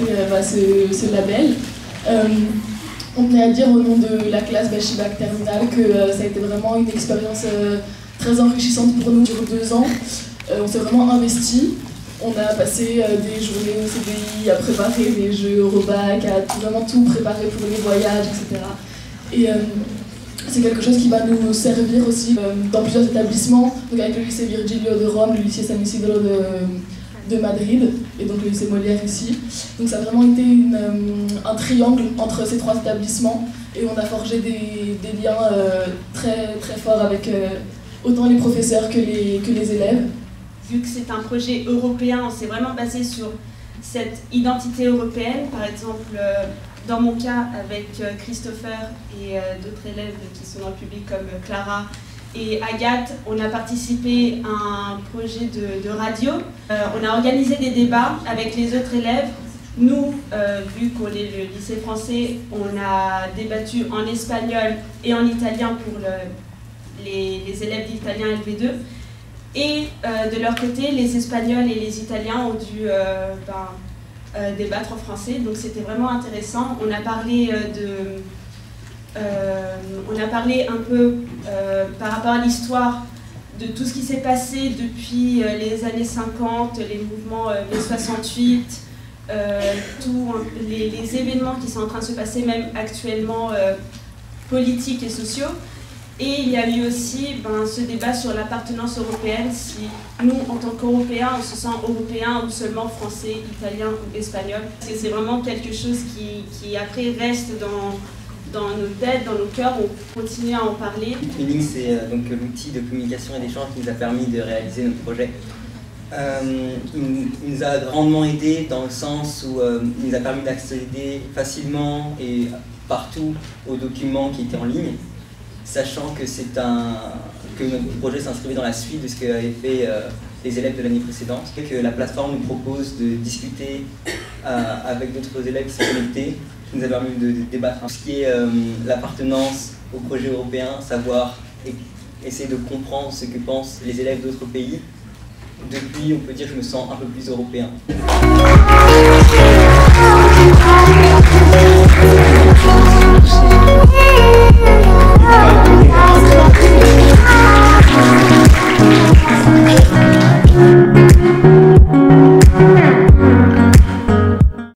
monter ce label. On tenait à dire au nom de la classe Bachibac Terminale que ça a été vraiment une expérience très enrichissante pour nous sur 2 ans. On s'est vraiment investi. On a passé des journées au CDI à préparer des jeux Eurobac, à vraiment tout préparer pour les voyages, etc. Et c'est quelque chose qui va nous servir aussi dans plusieurs établissements, donc avec le lycée Virgilio de Rome, le lycée San Isidro de Madrid, et donc le lycée Molière ici. Donc ça a vraiment été un triangle entre ces 3 établissements, et on a forgé des liens très, très forts avec autant les professeurs que les élèves. Vu que c'est un projet européen, on s'est vraiment basé sur cette identité européenne. Par exemple, dans mon cas, avec Christopher et d'autres élèves qui sont dans le public comme Clara et Agathe, on a participé à un projet de radio. On a organisé des débats avec les autres élèves. Nous, vu qu'on est le lycée français, on a débattu en espagnol et en italien pour les élèves d'italien LV2. Et de leur côté, les Espagnols et les Italiens ont dû débattre en français, donc c'était vraiment intéressant. On a parlé un peu par rapport à l'histoire de tout ce qui s'est passé depuis les années 50, les mouvements mai 68, tous les événements qui sont en train de se passer même actuellement, politiques et sociaux. Et il y a eu aussi ce débat sur l'appartenance européenne, si nous, en tant qu'Européens, on se sent européen ou seulement français, italien ou espagnol. Parce que c'est vraiment quelque chose qui après reste dans nos têtes, dans nos cœurs, on continue à en parler. Feeling, c'est donc l'outil de communication et d'échange qui nous a permis de réaliser notre projet. Il nous a grandement aidé dans le sens où il nous a permis d'accéder facilement et partout aux documents qui étaient en ligne, sachant que notre projet s'inscrivait dans la suite de ce qu'avaient fait les élèves de l'année précédente, que la plateforme nous propose de discuter avec d'autres élèves qui sont connectés, qui nous a permis de débattre ce qui est l'appartenance au projet européen, savoir essayer de comprendre ce que pensent les élèves d'autres pays. Depuis, on peut dire que je me sens un peu plus européen.